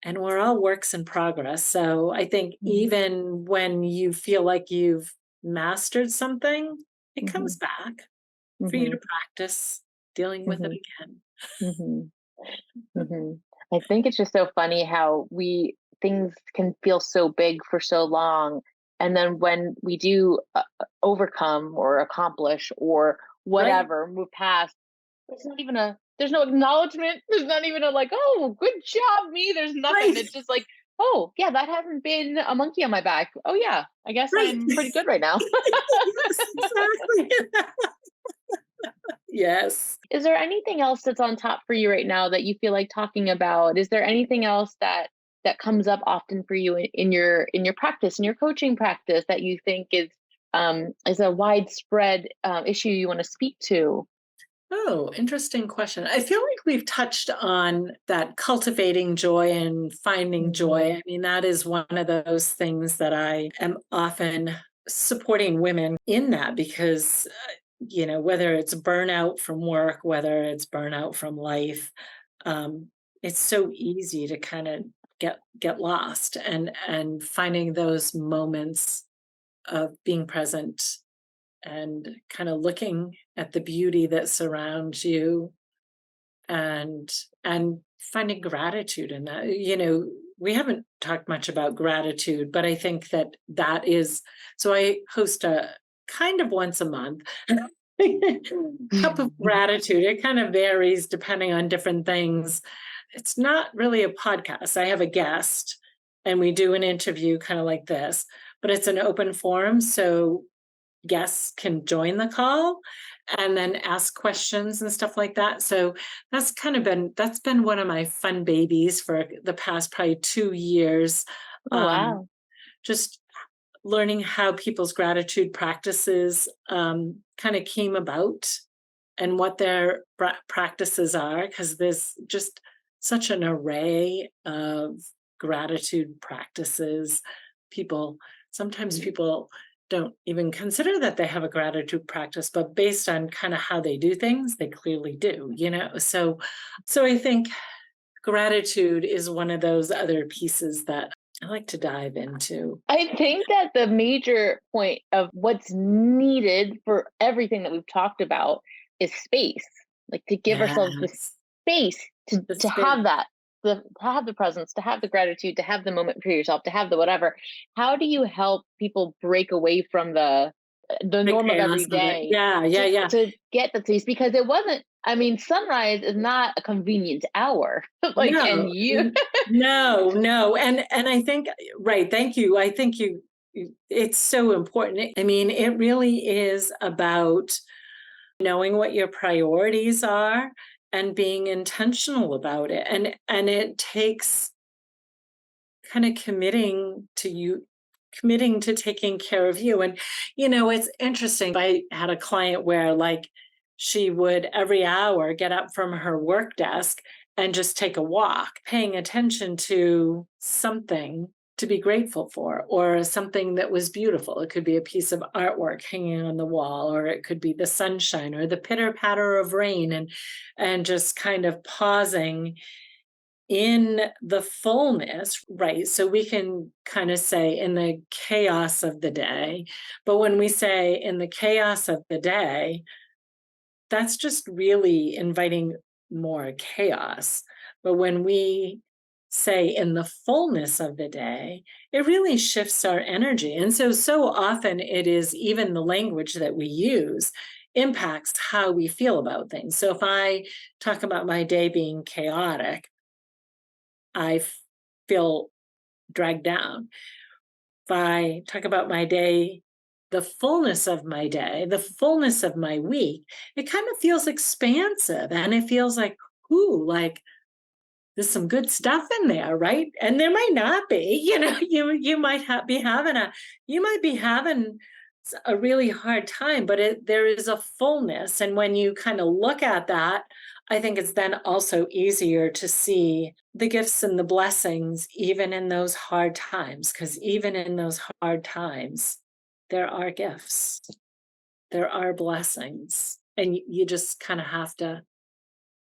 [SPEAKER 1] and we're all works in progress. So I think
[SPEAKER 2] mhm,
[SPEAKER 1] even when you feel like you've mastered something, it comes
[SPEAKER 2] mhm,
[SPEAKER 1] back for you to
[SPEAKER 2] mhm,
[SPEAKER 1] practice dealing with it
[SPEAKER 2] mhm,
[SPEAKER 1] again.
[SPEAKER 2] mhm, mhm. I think it's just so funny how we things can feel so big for so long, and then when we do overcome or accomplish or
[SPEAKER 1] Right,
[SPEAKER 2] whatever, move past, there's no acknowledgement. There's not even a like, oh, good job, me. There's nothing.
[SPEAKER 1] right,
[SPEAKER 2] It's just like, oh yeah, that hasn't been a monkey on my back. Oh yeah, I guess
[SPEAKER 1] right.
[SPEAKER 2] I'm pretty good right now.
[SPEAKER 1] Yes, exactly. Yes.
[SPEAKER 2] Is there anything else that's on top for you right now that you feel like talking about? Is there anything else that comes up often for you in your practice, in your coaching practice, that you think is a widespread issue you want to speak to?
[SPEAKER 1] Oh, interesting question. I feel like we've touched on that cultivating joy and finding joy.
[SPEAKER 2] Hmm.
[SPEAKER 1] I mean, that is one of those things that I am often supporting women in that because, whether it's burnout from work, whether it's burnout from life, um, it's so easy to kind of get lost and finding those moments of being present and kind of looking at the beauty that surrounds you and and finding gratitude in that. We haven't talked much about gratitude, but I think that is, so I host a kind of once a month cup of gratitude. It kind of varies depending on different things. It's not really a podcast. I have a guest and we do an interview kind of like this, but it's an open forum, so guests can join the call and then ask questions and stuff like that. So that's been one of my fun babies for the past probably 2 years.
[SPEAKER 2] Oh
[SPEAKER 1] Um,
[SPEAKER 2] wow.
[SPEAKER 1] just learning how people's gratitude practices kind of came about and what their practices are, because there's just such an array of gratitude practices. People Sometimes people don't even consider that they have a gratitude practice, but based on kind of how they do things, they clearly do. So I think gratitude is one of those other pieces that I like to dive into.
[SPEAKER 2] I think that the major point of what's needed for everything that we've talked about is space, like to give ourselves the
[SPEAKER 1] Yes,
[SPEAKER 2] space
[SPEAKER 1] the
[SPEAKER 2] to
[SPEAKER 1] space.
[SPEAKER 2] have to have the presence, to have the gratitude, to have the moment for yourself, to have the whatever. How do you help people break away from the
[SPEAKER 1] The
[SPEAKER 2] norm of every
[SPEAKER 1] chaos of it.
[SPEAKER 2] day
[SPEAKER 1] Yeah, yeah, yeah.
[SPEAKER 2] to get the space? Because it wasn't. I mean, sunrise is not a convenient hour. Like, and
[SPEAKER 1] No,
[SPEAKER 2] you.
[SPEAKER 1] no, no. And I think, right, thank you. I think it's so important. I mean, it really is about knowing what your priorities are and being intentional about it. And it takes kind of committing to taking care of you. And it's interesting. I had a client where, like, she would every hour get up from her work desk and just take a walk, paying attention to something to be grateful for, or something that was beautiful. It could be a piece of artwork hanging on the wall, or it could be the sunshine or the pitter patter of rain, and just kind of pausing in the fullness, right? So we can kind of say in the chaos of the day, but when we say in the chaos of the day, that's just really inviting more chaos. But when we say in the fullness of the day, it really shifts our energy. And so often it is even the language that we use impacts how we feel about things. So if I talk about my day being chaotic, I feel dragged down. If I talk about my day the fullness of my day, the fullness of my week, it kind of feels expansive and it feels like, ooh, like there's some good stuff in there, right? And there might not be, you might be having a really hard time, but there is a fullness. And when you kind of look at that, I think it's then also easier to see the gifts and the blessings, even in those hard times, because even in those hard times, there are gifts, there are blessings, and you just kind of have to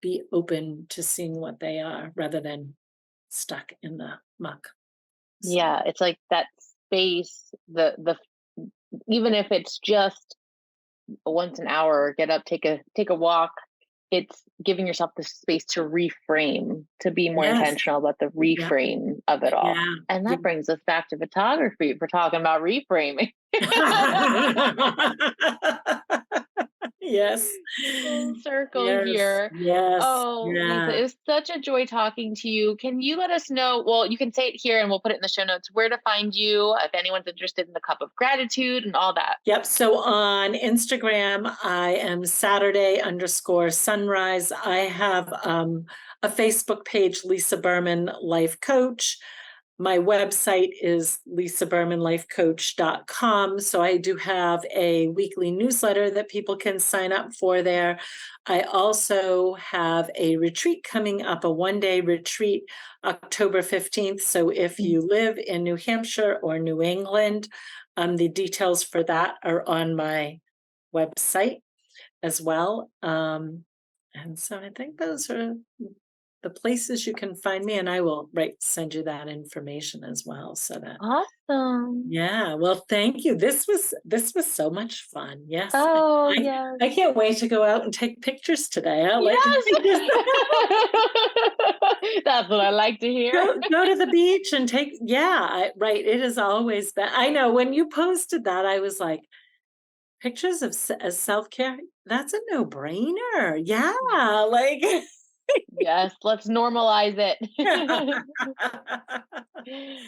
[SPEAKER 1] be open to seeing what they are rather than stuck in the muck. So,
[SPEAKER 2] Yeah, it's like that space, the even if it's just once an hour, get up, take a walk, it's giving yourself the space to reframe, to be more
[SPEAKER 1] yes,
[SPEAKER 2] intentional about the
[SPEAKER 1] yeah,
[SPEAKER 2] reframe of it all.
[SPEAKER 1] yeah,
[SPEAKER 2] And
[SPEAKER 1] yeah.
[SPEAKER 2] that brings us back to photography if we're talking about reframing.
[SPEAKER 1] Yes,
[SPEAKER 2] Full circle
[SPEAKER 1] yes,
[SPEAKER 2] here.
[SPEAKER 1] yes,
[SPEAKER 2] Oh, Lisa,
[SPEAKER 1] yeah.
[SPEAKER 2] it was such a joy talking to you. Can you let us know? Well, you can say it here and we'll put it in the show notes where to find you if anyone's interested in the cup of gratitude and all that.
[SPEAKER 1] Yep. So on Instagram, I am Saturday_sunrise. I have a Facebook page, Lisa Berman Life Coach. My website is lisabermanlifecoach.com. So I do have a weekly newsletter that people can sign up for there. I also have a retreat coming up, a 1-day retreat, October 15th. So if you live in New Hampshire or New England, the details for that are on my website as well. And so I think those are the places you can find me, and I will send you that information as well. So that
[SPEAKER 2] Awesome.
[SPEAKER 1] yeah, well, thank you. This was so much fun. Yes,
[SPEAKER 2] Oh,
[SPEAKER 1] I
[SPEAKER 2] yes.
[SPEAKER 1] I can't wait to go out and take pictures today. I'll let you
[SPEAKER 2] Yes.
[SPEAKER 1] take this.
[SPEAKER 2] That's what I like to
[SPEAKER 1] Go,
[SPEAKER 2] hear.
[SPEAKER 1] go to the beach and take. Yeah, right. It has always been. I know when you posted that, I was like, pictures of as self care. That's a no brainer. Yeah, like.
[SPEAKER 2] Yes, let's normalize it.